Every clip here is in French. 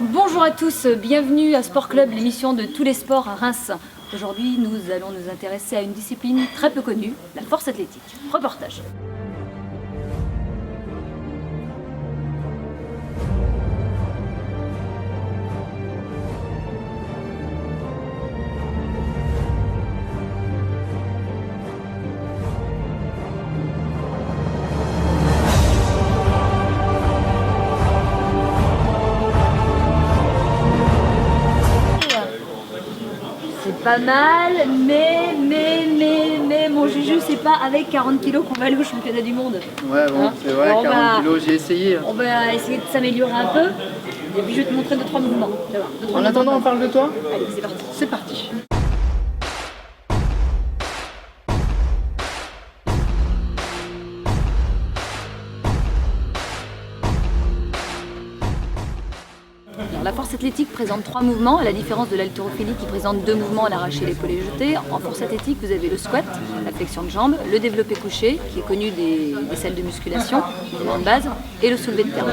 Bonjour à tous, bienvenue à Sport Club, l'émission de tous les sports à Reims. Aujourd'hui, nous allons nous intéresser à une discipline très peu connue, la force athlétique. Reportage. Pas mal, mais mon juju, c'est pas avec 40 kilos qu'on va aller au championnat du monde. Ouais, bon, c'est vrai, 40 kilos, j'ai essayé. On va essayer de s'améliorer un peu, et puis je vais te montrer 2-3 mouvements. En attendant, on parle de toi? Allez, c'est parti. C'est parti. La force athlétique présente 3 mouvements, à la différence de l'haltérophilie qui présente 2 mouvements à l'arraché, l'épaulé jeté. En force athlétique, vous avez le squat, la flexion de jambe, le développé couché, qui est connu des salles de musculation, mouvement de base, et le soulevé de terre.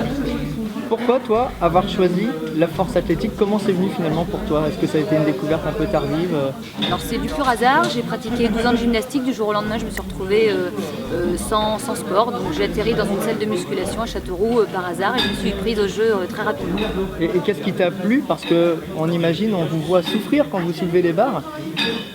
Pourquoi toi avoir choisi la force athlétique? Comment c'est venu finalement pour toi? Est-ce que ça a été une découverte un peu tardive? Alors c'est du pur hasard, j'ai pratiqué 12 ans de gymnastique, du jour au lendemain je me suis retrouvée sans sport, donc j'ai atterri dans une salle de musculation à Châteauroux par hasard et je me suis prise au jeu très rapidement. Et qu'est-ce qui t'a plu? Parce qu'on imagine, on vous voit souffrir quand vous soulevez les barres.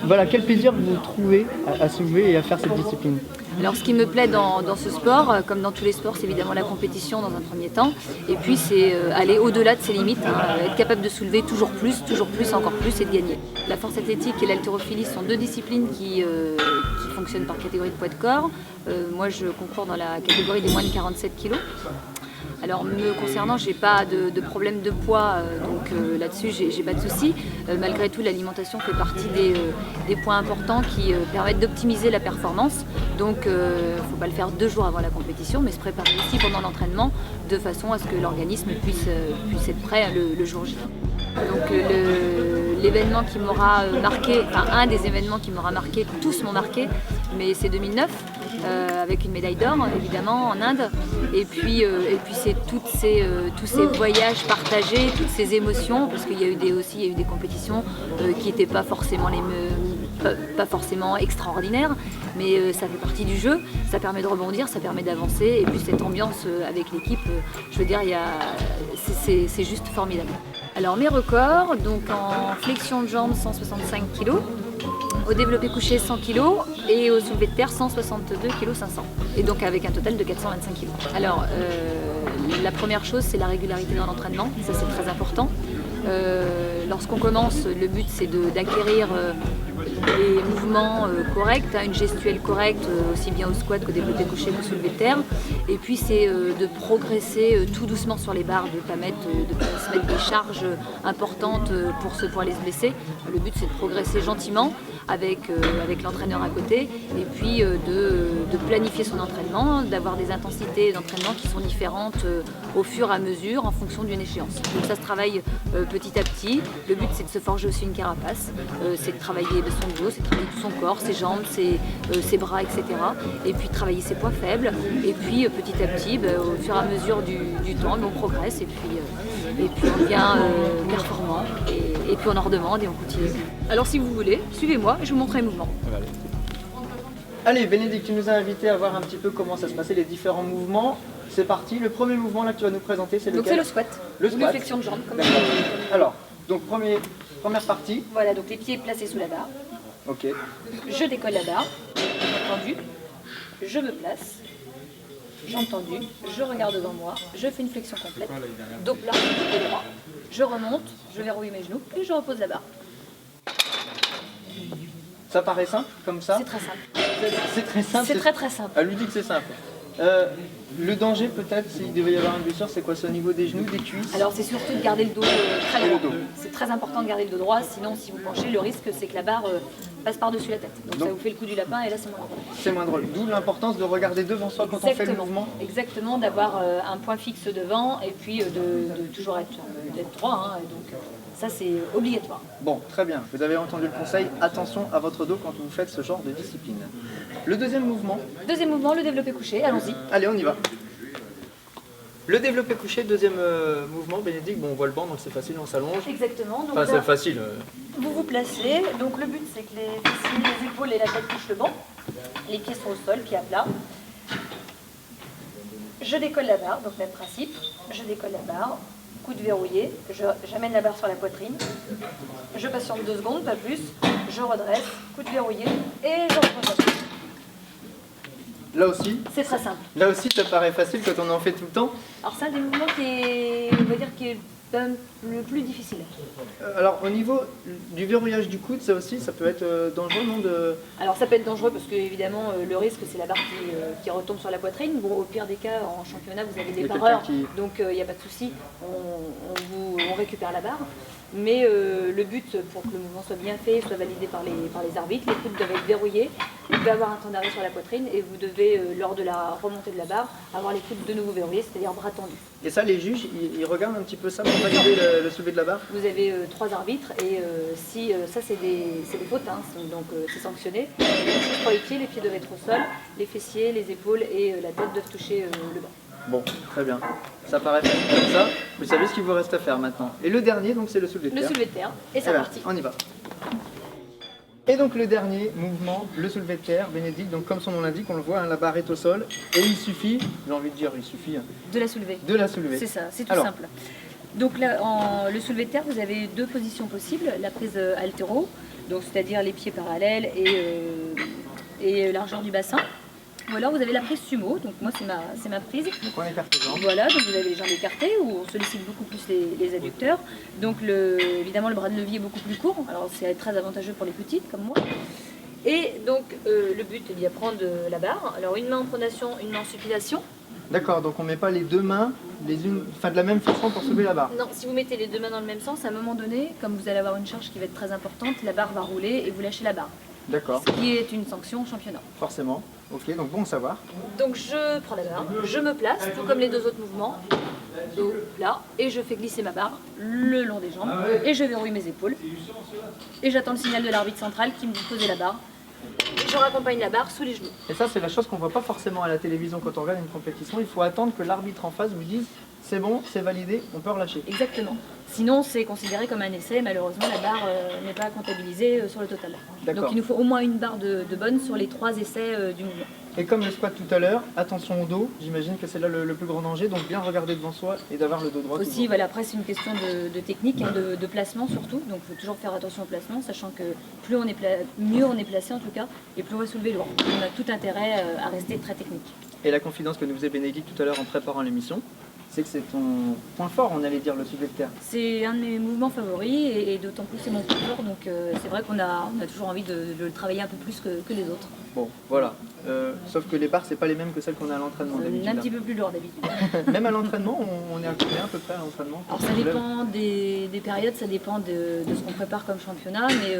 Voilà, quel plaisir vous trouvez à soulever et à faire cette discipline? Alors ce qui me plaît dans ce sport, comme dans tous les sports, c'est évidemment la compétition dans un premier temps. Et puis c'est aller au-delà de ses limites, être capable de soulever toujours plus, encore plus et de gagner. La force athlétique et l'haltérophilie sont 2 disciplines qui fonctionnent par catégorie de poids de corps. Moi je concours dans la catégorie des moins de 47 kg. Alors me concernant, j'ai pas de problème de poids, donc là-dessus j'ai pas de soucis. Malgré tout, l'alimentation fait partie des points importants qui permettent d'optimiser la performance. Donc faut pas le faire 2 jours avant la compétition, mais se préparer aussi pendant l'entraînement de façon à ce que l'organisme puisse être prêt le jour J. Donc l'événement qui m'aura marqué, enfin un des événements qui m'aura marqué, tous m'ont marqué, mais c'est 2009. Avec une médaille d'or évidemment en Inde et puis c'est tous ces voyages partagés, toutes ces émotions, parce qu'il y a eu des compétitions qui n'étaient pas forcément pas forcément extraordinaires, mais ça fait partie du jeu, ça permet de rebondir, ça permet d'avancer, et puis cette ambiance avec l'équipe, je veux dire, c'est juste formidable. Alors mes records, donc en flexion de jambes 165 kg, au développé couché 100 kg et au soulevé de terre 162 kg 500. Et donc avec un total de 425 kg. Alors la première chose, c'est la régularité dans l'entraînement, ça c'est très important. Lorsqu'on commence, le but c'est d'acquérir des mouvements corrects, une gestuelle correcte, aussi bien au squat qu'au développé couché qu'au soulevé de terre. Et puis c'est de progresser tout doucement sur les barres, de ne pas se mettre des charges importantes pour aller se blesser. Le but c'est de progresser gentiment avec l'entraîneur à côté, et puis de planifier son entraînement, d'avoir des intensités d'entraînement qui sont différentes au fur et à mesure en fonction d'une échéance. Donc ça se travaille petit à petit. Le but c'est de se forger aussi une carapace, c'est de travailler son dos, c'est de travailler tout son corps, ses jambes, ses bras, etc. Et puis travailler ses points faibles, et puis petit à petit, au fur et à mesure du temps, on progresse, et puis on devient performant, et puis on en redemande et on continue. Alors si vous voulez, suivez-moi, je vous montre les mouvements. Allez, Bénédicte, tu nous as invités à voir un petit peu comment ça se passait, les différents mouvements. C'est parti, le premier mouvement là que tu vas nous présenter, c'est lequel? Donc c'est le squat, le squat. Ou flexion de jambes. Comme alors, donc première partie. Voilà, donc les pieds placés sous la barre. Ok. Je décolle la barre, tendue, je me place, jambes tendues, je regarde devant moi, je fais une flexion complète, dos plat, dos droit. Je remonte, je verrouille mes genoux et je repose la barre. Ça paraît simple comme ça? C'est très simple. C'est très simple. C'est très très simple. Elle lui dit que c'est simple. Le danger peut-être, s'il devait y avoir une blessure, c'est quoi? C'est au niveau des genoux, des cuisses? Alors c'est surtout de garder le dos très droit. C'est très important de garder le dos droit, sinon si vous penchez, le risque c'est que la barre passe par-dessus la tête. Donc ça vous fait le coup du lapin et là c'est moins drôle. C'est moins drôle. D'où l'importance de regarder devant soi quand on fait le mouvement. Exactement, d'avoir un point fixe devant et puis de toujours d'être droit. Donc ça c'est obligatoire. Bon, très bien. Vous avez entendu le conseil. Attention à votre dos quand vous faites ce genre de discipline. Le deuxième mouvement. Deuxième mouvement, le développé couché. Allons-y. Allez, on y va. Le développé couché, deuxième mouvement, Bénédicte, bon, on voit le banc, donc c'est facile, on s'allonge. Exactement. Donc Enfin, là, c'est facile. vous vous placez. Donc le but, c'est que les fessiers, les épaules et la tête touchent le banc. Les pieds sont au sol, pieds à plat. Je décolle la barre, donc même principe. Je décolle la barre, coude verrouillé. J'amène la barre sur la poitrine. Je patiente 2 secondes, pas plus. Je redresse, coude verrouillé et je repose la barre. Là aussi, C'est très simple. là aussi, ça paraît facile quand on en fait tout le temps. Alors c'est un des mouvements qui est, on va dire, qui est le plus difficile. Alors, au niveau du verrouillage du coude, ça aussi, ça peut être dangereux, non de... Alors ça peut être dangereux parce que évidemment le risque c'est la barre qui retombe sur la poitrine. Bon, au pire des cas en championnat vous avez des Il y a barreurs, quelqu'un donc il n'y a pas de souci, on récupère la barre. Mais le but pour que le mouvement soit bien fait, soit validé par les arbitres, les coudes doivent être verrouillés, il doit y avoir un temps d'arrêt sur la poitrine et vous devez lors de la remontée de la barre avoir les coudes de nouveau verrouillés, c'est-à-dire bras tendus. Et ça, les juges, ils regardent un petit peu ça pour valider le soulevé de la barre. Vous avez 3 arbitres et si ça c'est des fautes, hein, donc c'est sanctionné. Pour les pieds doivent être au sol, les fessiers, les épaules et la tête doivent toucher le banc. Bon, très bien. Ça paraît facile comme ça. Vous savez ce qu'il vous reste à faire maintenant. Et le dernier, donc, c'est le soulevé de Le terre. soulevé de terre et c'est Eh ben, parti. on y va. Et donc le dernier mouvement, le soulevé de terre, Bénédicte, donc comme son nom l'indique, on le voit, hein, la barre est au sol, et il suffit, j'ai envie de dire, il suffit hein, De la soulever. de la soulever. C'est ça, c'est tout Alors, simple. Donc là, le soulevé de terre, vous avez 2 positions possibles. La prise altéro, donc c'est-à-dire les pieds parallèles et largeur du bassin. Ou alors vous avez la prise sumo, donc moi c'est ma prise. Donc on écarte les jambes. Voilà, donc vous avez les jambes écartées où on sollicite beaucoup plus les adducteurs. Donc évidemment le bras de levier est beaucoup plus court, alors c'est très avantageux pour les petites comme moi. Et donc le but est d'y apprendre la barre. Alors une main en pronation, une main en supination. D'accord, donc on met pas les deux mains de la même façon pour soulever la barre. Non, si vous mettez les 2 mains dans le même sens, à un moment donné, comme vous allez avoir une charge qui va être très importante, la barre va rouler et vous lâchez la barre. D'accord, Ce qui est une sanction au championnat. forcément. Ok, donc bon à savoir. Donc je prends la barre, je me place, tout comme les 2 autres mouvements, dos là, et je fais glisser ma barre le long des jambes, et je verrouille mes épaules. Et j'attends le signal de l'arbitre central qui me dit poser la barre. Je raccompagne la barre sous les genoux. Et ça, c'est la chose qu'on voit pas forcément à la télévision quand on regarde une compétition. Il faut attendre que l'arbitre en face vous dise c'est bon, c'est validé, on peut relâcher. Exactement. Sinon, c'est considéré comme un essai. Malheureusement, la barre n'est pas comptabilisée sur le total. D'accord. Donc il nous faut au moins une barre de bonne sur les 3 essais du mouvement. Et comme le squat tout à l'heure, attention au dos, j'imagine que c'est là le plus grand danger, donc bien regarder devant soi et d'avoir le dos droit. Aussi, toujours. voilà, après c'est une question de technique, hein, de placement surtout. Donc il faut toujours faire attention au placement, sachant que mieux on est placé en tout cas, et plus on va soulever lourd. On a tout intérêt à rester très technique. Et la confidence que nous faisait Bénédicte tout à l'heure en préparant l'émission, c'est que c'est ton point fort, on allait dire, le soulevé de terre. C'est un de mes mouvements favoris et d'autant plus c'est mon point fort, donc c'est vrai qu'on a toujours envie de le travailler un peu plus que les autres. Bon, voilà. Sauf que les barres, c'est pas les mêmes que celles qu'on a à l'entraînement Un d'habitude. petit peu plus lourd d'habitude. Même à l'entraînement, on est à combien à peu près à l'entraînement? Alors ça dépend des périodes, ça dépend de ce qu'on prépare comme championnat, mais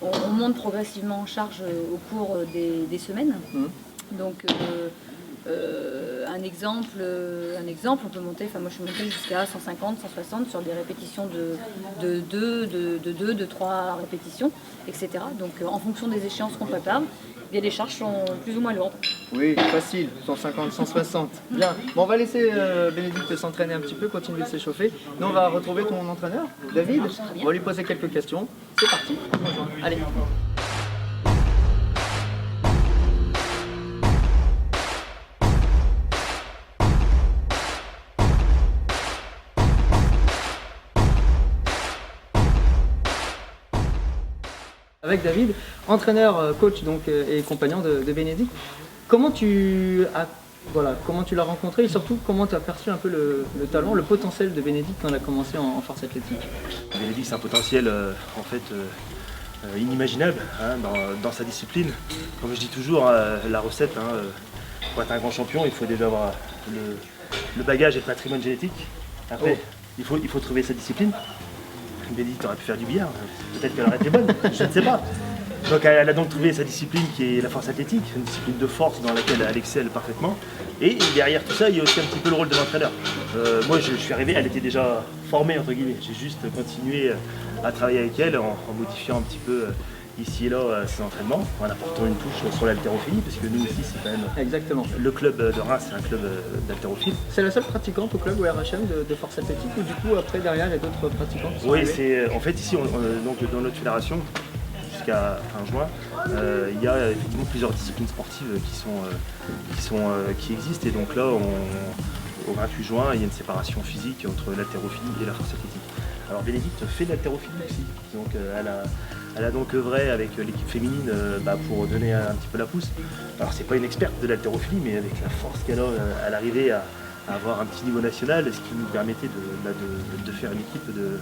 on monte progressivement en charge au cours des semaines. Donc un exemple, on peut monter, enfin moi je suis montée jusqu'à 150, 160 sur des répétitions de 2, de 3 répétitions, etc. Donc en fonction des échéances qu'on prépare, eh bien, les charges sont plus ou moins lourdes. Oui, facile, 150, 160. Bien. Bon, on va laisser Bénédicte s'entraîner un petit peu, continuer de s'échauffer. Nous, on va retrouver ton entraîneur, David. On va lui poser quelques questions. C'est parti. Allez. Avec David, entraîneur, coach donc, et compagnon de Bénédicte. Comment tu l'as rencontré et surtout comment tu as perçu un peu le talent, le potentiel de Bénédicte quand elle a commencé en force athlétique? Bénédicte, c'est un potentiel inimaginable hein, dans sa discipline. Comme je dis toujours, la recette, pour être un grand champion, il faut déjà avoir le bagage et le patrimoine génétique. Après, il faut trouver sa discipline. Bénédicte aurait pu faire du billard, peut-être qu'elle aurait été bonne, je ne sais pas. Donc elle a donc trouvé sa discipline qui est la force athlétique, une discipline de force dans laquelle elle excelle parfaitement. Et derrière tout ça, il y a aussi un petit peu le rôle de l'entraîneur. Moi je suis arrivé, elle était déjà formée entre guillemets. J'ai juste continué à travailler avec elle en modifiant un petit peu ici et là ses entraînements en apportant une touche sur l'haltérophilie, parce que nous aussi c'est quand même Exactement. le club de Reims, c'est un club d'haltérophiles. C'est la seule pratiquante au club au RHM de force athlétique ou du coup après derrière il y a d'autres pratiquants qui sont Oui, arrivés? c'est en fait ici donc dans notre fédération jusqu'à fin juin, il y a effectivement plusieurs disciplines sportives qui existent, et donc là au 28 juin il y a une séparation physique entre l'haltérophilie et la force athlétique. Alors Bénédicte fait de l'haltérophilie aussi, donc elle a donc œuvré avec l'équipe féminine pour donner un petit peu la pousse. Alors c'est pas une experte de l'haltérophilie, mais avec la force qu'elle a, elle arrivait à avoir un petit niveau national, ce qui nous permettait de faire une équipe de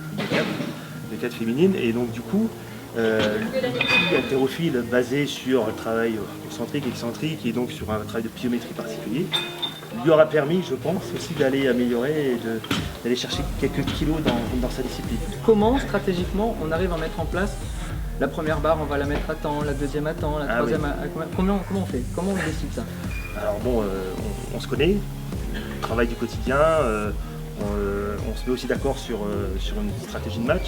4 féminines. Et donc du coup, l'haltérophile basé sur le travail concentrique, excentrique et donc sur un travail de pliométrie particulier, lui aura permis, je pense, aussi d'aller améliorer et d'aller chercher quelques kilos dans sa discipline. Comment stratégiquement on arrive à mettre en place la première barre, on va la mettre à temps, la deuxième à temps, la troisième à comment on fait? Comment on décide ça? Alors bon, on se connaît, on travaille du quotidien, on se met aussi d'accord sur une stratégie de match.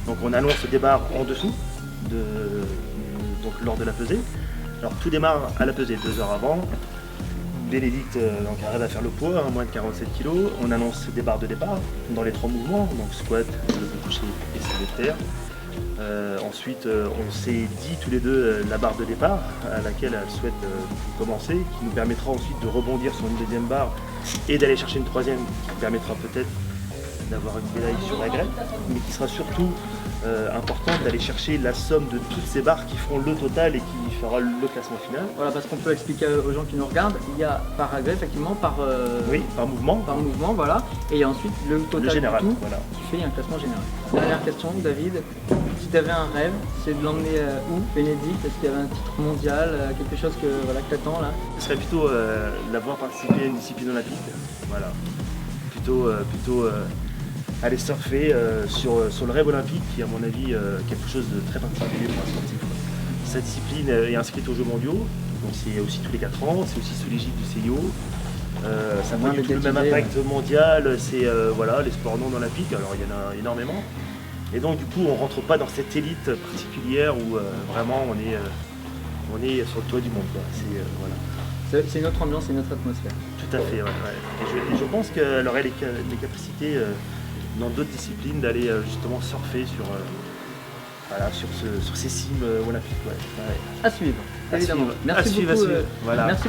Donc on annonce des barres en dessous, donc lors de la pesée. Alors tout démarre à la pesée 2 heures avant. Bénédicte donc arrive à faire le poids, moins de 47 kg. On annonce des barres de départ dans les 3 mouvements, donc squat, levé couché et soulevé de terre. Ensuite, on s'est dit tous les deux la barre de départ à laquelle elle souhaite commencer, qui nous permettra ensuite de rebondir sur une deuxième barre et d'aller chercher une troisième qui permettra peut-être d'avoir une médaille sur la grève, mais qui sera surtout importante d'aller chercher la somme de toutes ces barres qui feront le total et qui fera le classement final. Voilà, parce qu'on peut expliquer aux gens qui nous regardent, il y a par agrès effectivement, oui, par mouvement, voilà, et il y a ensuite le total général, du tout voilà, qui fait un classement général. Dernière question, David, si tu avais un rêve, c'est de l'emmener où, Bénédicte? Est-ce qu'il y avait un titre mondial, quelque chose que tu attends là? Ce serait plutôt l'avoir participé à une discipline olympique, voilà, plutôt aller surfer sur le rêve olympique, qui est à mon avis quelque chose de très particulier pour un sportif. Sa discipline est inscrite aux Jeux mondiaux, donc c'est aussi tous les 4 ans, c'est aussi sous l'égide du CIO. Ça n'a pas du tout le même impact mondial, c'est les sports non olympiques, alors il y en a énormément. Et donc du coup on ne rentre pas dans cette élite particulière où vraiment on est sur le toit du monde. C'est une autre ambiance, c'est une autre atmosphère. Tout à fait, ouais. Et je pense qu'elle aurait les capacités dans d'autres disciplines d'aller justement surfer sur ces cimes olympiques. À suivre, évidemment. Merci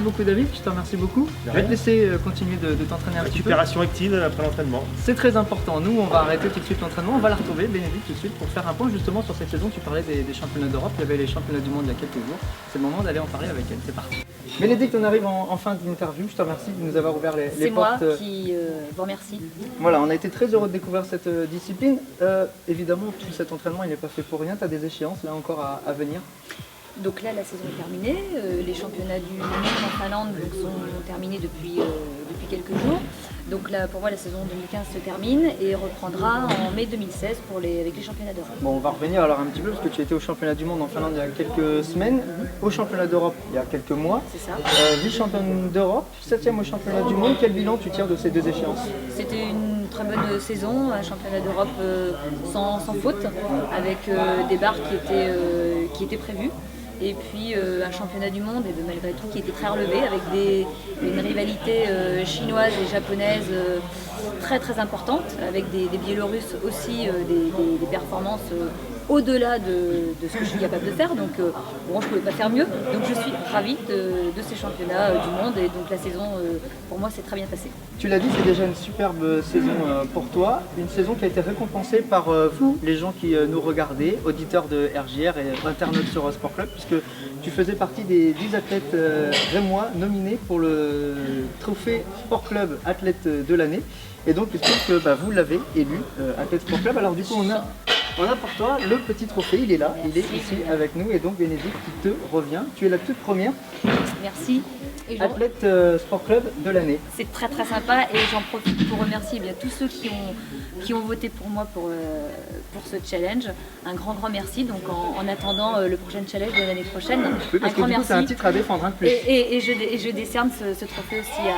beaucoup David, je te remercie beaucoup. Je vais te laisser continuer de t'entraîner un petit peu. Récupération active après l'entraînement. C'est très important. Nous, on va arrêter tout de suite l'entraînement. On va la retrouver, Bénédicte, tout de suite pour faire un point justement sur cette saison. Tu parlais des championnats d'Europe, il y avait les championnats du monde il y a quelques jours. C'est le moment d'aller en parler avec elle. C'est parti. Bénédicte, on arrive en fin d'interview. Je te remercie de nous avoir ouvert les portes. C'est moi qui vous remercie. Voilà, on a été très heureux de découvrir cette discipline. Évidemment, tout cet entraînement, il n'est pas fait pour rien. Tu as des échéances là encore à venir? Donc là, la saison est terminée. Les championnats du monde en Finlande sont terminés depuis quelques jours. Donc là, pour moi, la saison 2015 se termine et reprendra en mai 2016 avec les championnats d'Europe. Bon, on va revenir alors un petit peu parce que tu étais au championnat du monde en Finlande il y a quelques semaines, au championnat d'Europe il y a quelques mois. C'est ça. Vice-championne d'Europe, 7e au championnat du monde. Quel bilan tu tires de ces deux échéances? C'était une très bonne saison, un championnat d'Europe sans faute, avec des barres qui étaient prévues. Et puis un championnat du monde, et malgré tout, qui était très relevé, avec une rivalité chinoise et japonaise très très importante, avec des Biélorusses aussi, des performances au-delà de ce que je suis capable de faire. Donc bon, je ne pouvais pas faire mieux. Donc je suis ravie de ces championnats du monde, et donc la saison, pour moi, s'est très bien passée. Tu l'as dit, c'est déjà une superbe saison pour toi, une saison qui a été récompensée par vous, les gens qui nous regardaient, auditeurs de RJR et internautes sur Sport Club, puisque tu faisais partie des 10 athlètes rémois nominés pour le trophée Sport Club athlète de l'année. Et donc il se trouve que vous l'avez élu athlète Sport Club. Alors du coup on a pour toi le petit trophée, il est là, il est ici avec nous, et donc Bénédicte qui te revient. Tu es la toute première Merci. athlète Sport Club de l'année. C'est très très sympa, et j'en profite pour remercier tous ceux qui ont voté pour moi pour ce challenge. Un grand merci. Donc en attendant le prochain challenge de l'année prochaine, oui, parce un grand que du coup, c'est un titre à défendre, hein, de plus. Et je décerne ce trophée aussi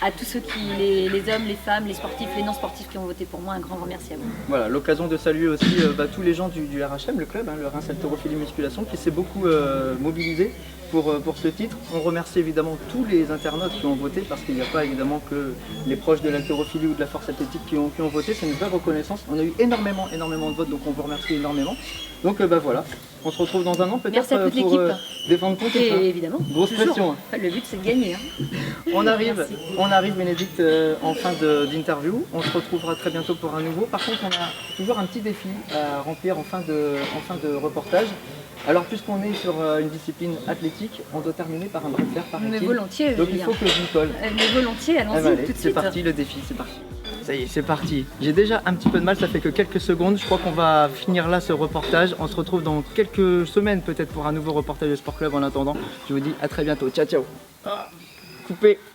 à à tous ceux les hommes, les femmes, les sportifs, les non-sportifs qui ont voté pour moi, un grand merci à vous. Voilà, l'occasion de saluer aussi tous les gens du RHM, le club, le Reims Haltérophilie Musculation, qui s'est beaucoup mobilisé pour ce titre. On remercie évidemment tous les internautes qui ont voté, parce qu'il n'y a pas évidemment que les proches de l'haltérophilie ou de la force athlétique qui ont voté. C'est une vraie reconnaissance. On a eu énormément de votes, donc on vous remercie énormément. Donc voilà, on se retrouve dans un an peut-être pour défendre ton titre. Et évidemment, grosse pression. Le but c'est de gagner. On arrive Bénédicte en fin d'interview. On se retrouvera très bientôt pour un nouveau. Par contre, on a toujours un petit défi à remplir en fin de reportage. Alors puisqu'on est sur une discipline athlétique, on doit terminer par un bras de fer par Mais volontiers, donc il faut que je m'y colle. Mais volontiers, allons-y tout de suite. C'est parti, le défi, c'est parti. Ça y est, c'est parti. J'ai déjà un petit peu de mal, ça fait que quelques secondes. Je crois qu'on va finir là ce reportage. On se retrouve dans quelques semaines peut-être pour un nouveau reportage de Sport Club. En attendant, je vous dis à très bientôt. Ciao, ciao. Coupé.